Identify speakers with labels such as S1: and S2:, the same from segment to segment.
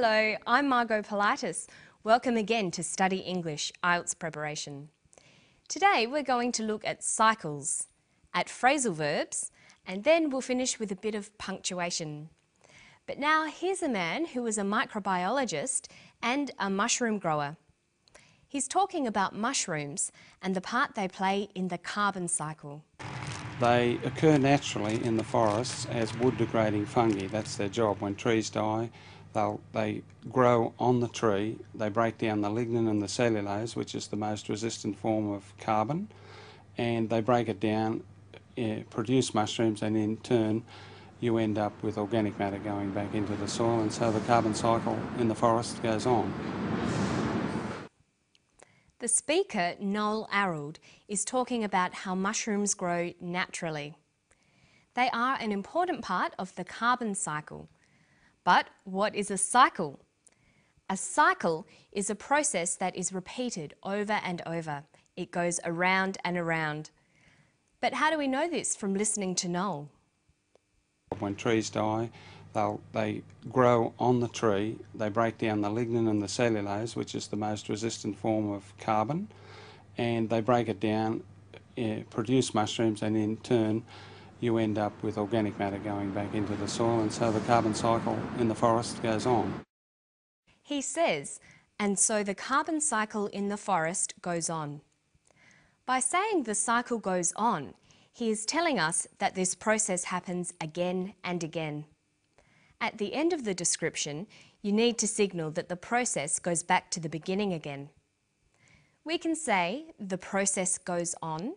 S1: Hello, I'm Margot Politis. Welcome again to Study English IELTS Preparation. Today we're going to look at cycles, at phrasal verbs, and then we'll finish with a bit of punctuation. But now here's a man who was a microbiologist and a mushroom grower. He's talking about mushrooms and the part they play in the carbon cycle.
S2: They occur naturally in the forests as wood-degrading fungi. That's their job. When trees die, they grow on the tree. They break down the lignin and the cellulose, which is the most resistant form of carbon, and they break it down, produce mushrooms, and in turn you end up with organic matter going back into the soil, and so the carbon cycle in the forest goes on.
S1: The speaker, Noel Arrold, is talking about how mushrooms grow naturally. They are an important part of the carbon cycle. But what is a cycle? A cycle is a process that is repeated over and over. It goes around and around. But how do we know this from listening to Noel?
S2: When trees die, they grow on the tree. They break down the lignin and the cellulose, which is the most resistant form of carbon, and they break it down, produce mushrooms, and in turn you end up with organic matter going back into the soil, and so the carbon cycle in the forest goes on.
S1: He says, and so the carbon cycle in the forest goes on. By saying the cycle goes on, he is telling us that this process happens again and again. At the end of the description, you need to signal that the process goes back to the beginning again. We can say the process goes on,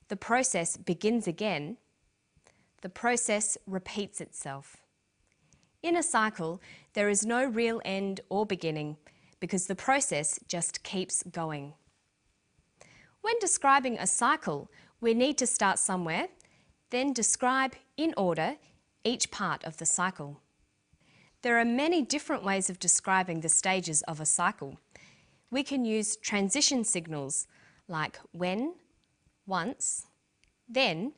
S1: the process begins again, the process repeats itself. In a cycle, there is no real end or beginning because the process just keeps going. When describing a cycle, we need to start somewhere, then describe in order each part of the cycle. There are many different ways of describing the stages of a cycle. We can use transition signals like when, once, then,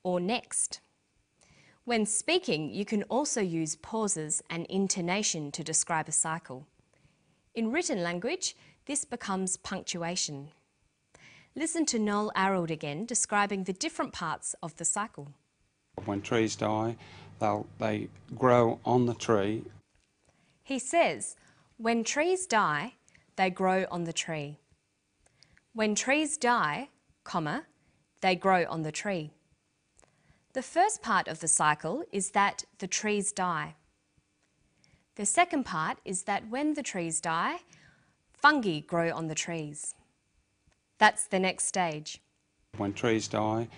S1: or next. When speaking, you can also use pauses and intonation to describe a cycle. In written language, this becomes punctuation. Listen to Noel Arrold again describing the different parts of the cycle.
S2: When trees die, they grow on the tree.
S1: He says, when trees die, they grow on the tree. When trees die, comma, they grow on the tree. The first part of the cycle is that the trees die. The second part is that when the trees die, fungi grow on the trees. That's the next stage.
S2: When trees die,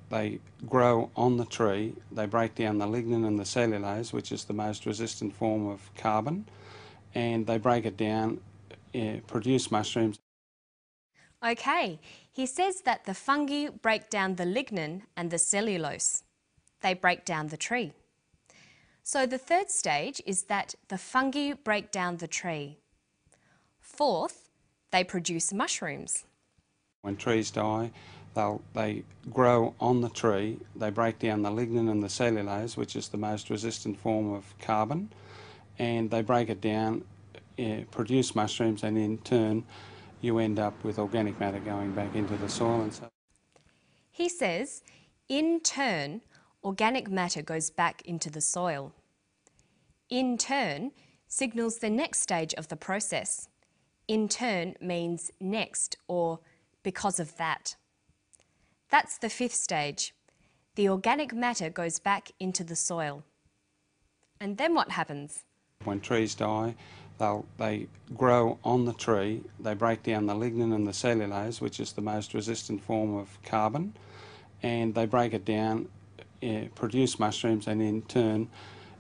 S2: they grow on the tree. They break down the lignin and the cellulose, which is the most resistant form of carbon, and they break it down, produce mushrooms.
S1: Okay, he says that the fungi break down the lignin and the cellulose. They break down the tree. So the third stage is that the fungi break down the tree. Fourth, they produce mushrooms.
S2: When trees die, they grow on the tree. They break down the lignin and the cellulose, which is the most resistant form of carbon, and they break it down, produce mushrooms, and in turn you end up with organic matter going back into the soil. And so
S1: He says, in turn, organic matter goes back into the soil. In turn signals the next stage of the process. In turn means next or because of that. That's the fifth stage. The organic matter goes back into the soil. And then what happens?
S2: when trees die, they grow on the tree. They break down the lignin and the cellulose, which is the most resistant form of carbon, and they break it down, produce mushrooms, and in turn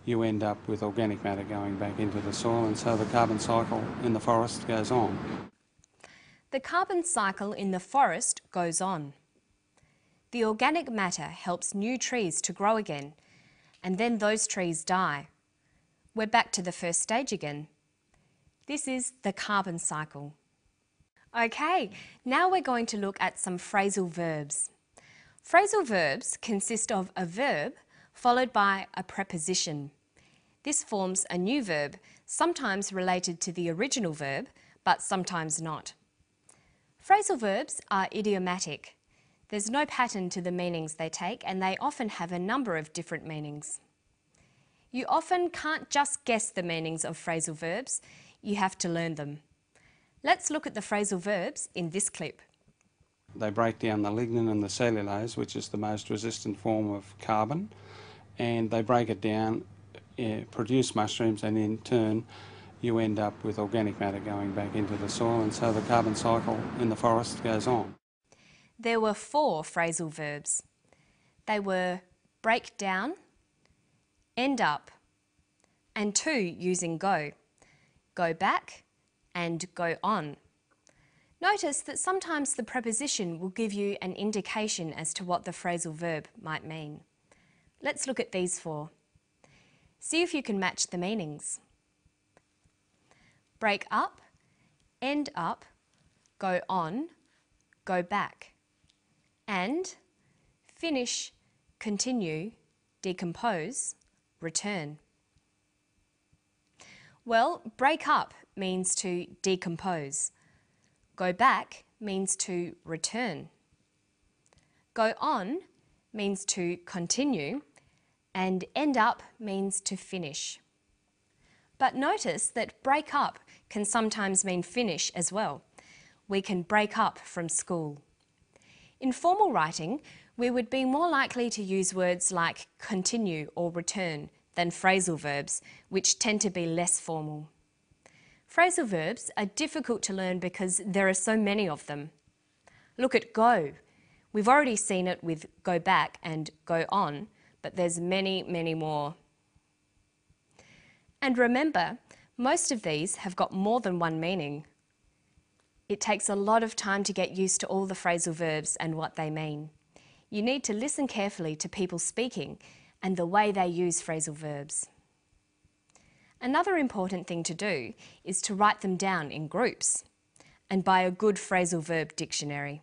S2: you end up with organic matter going back into the soil, and so the carbon cycle in the forest goes on.
S1: The carbon cycle in the forest goes on. The organic matter helps new trees to grow again, and then those trees die. We're back to the first stage again. This is the carbon cycle. Okay, now we're going to look at some phrasal verbs. Phrasal verbs consist of a verb followed by a preposition. This forms a new verb, sometimes related to the original verb, but sometimes not. Phrasal verbs are idiomatic. There's no pattern to the meanings they take, and they often have a number of different meanings. You often can't just guess the meanings of phrasal verbs, you have to learn them. Let's look at the phrasal verbs in this clip.
S2: They break down the lignin and the cellulose, which is the most resistant form of carbon, and they break it down, produce mushrooms, and in turn you end up with organic matter going back into the soil, and so the carbon cycle in the forest goes on.
S1: There were 4 phrasal verbs. They were break down, end up, and 2 using go. Go back and go on. Notice that sometimes the preposition will give you an indication as to what the phrasal verb might mean. Let's look at these 4. See if you can match the meanings. Break up, end up, go on, go back, and finish, continue, decompose, return. Well, break up means to decompose. Go back means to return. Go on means to continue, and end up means to finish. But notice that break up can sometimes mean finish as well. We can break up from school. In formal writing, we would be more likely to use words like continue or return than phrasal verbs, which tend to be less formal. Phrasal verbs are difficult to learn because there are so many of them. Look at go. We've already seen it with go back and go on, but there's many, many more. And remember, most of these have got more than one meaning. It takes a lot of time to get used to all the phrasal verbs and what they mean. You need to listen carefully to people speaking and the way they use phrasal verbs. Another important thing to do is to write them down in groups and buy a good phrasal verb dictionary.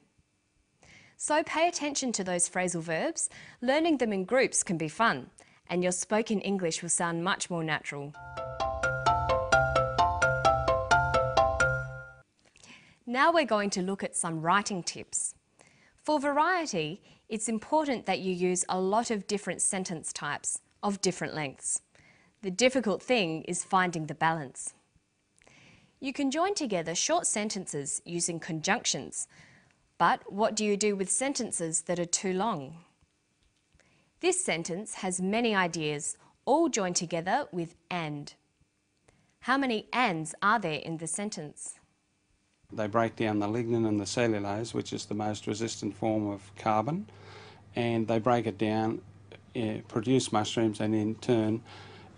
S1: So pay attention to those phrasal verbs. Learning them in groups can be fun, and your spoken English will sound much more natural. Now we're going to look at some writing tips. For variety, it's important that you use a lot of different sentence types of different lengths. The difficult thing is finding the balance. You can join together short sentences using conjunctions, but what do you do with sentences that are too long? This sentence has many ideas, all joined together with and. How many ands are there in the sentence?
S2: They break down the lignin and the cellulose, which is the most resistant form of carbon, and they break it down, produce mushrooms, and in turn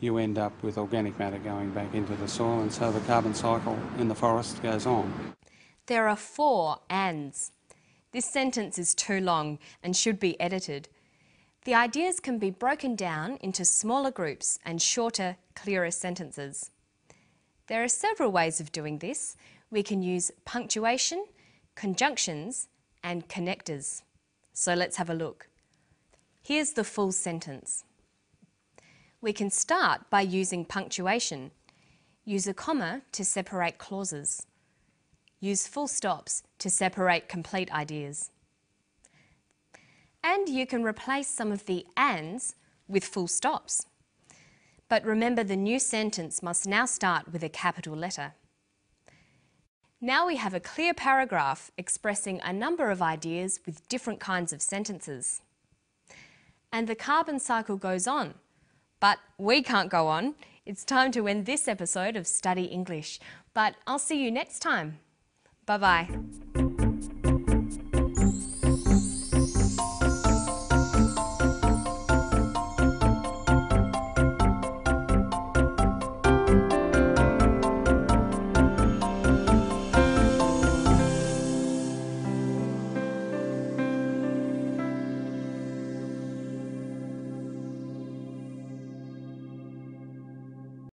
S2: you end up with organic matter going back into the soil, and so the carbon cycle in the forest goes on.
S1: There are 4 ands. This sentence is too long and should be edited. The ideas can be broken down into smaller groups and shorter, clearer sentences. There are several ways of doing this. We can use punctuation, conjunctions, and connectors. So let's have a look. Here's the full sentence. We can start by using punctuation. Use a comma to separate clauses. Use full stops to separate complete ideas. And you can replace some of the ands with full stops. But remember, the new sentence must now start with a capital letter. Now we have a clear paragraph expressing a number of ideas with different kinds of sentences. And the carbon cycle goes on. But we can't go on. It's time to end this episode of Study English. But I'll see you next time. Bye-bye.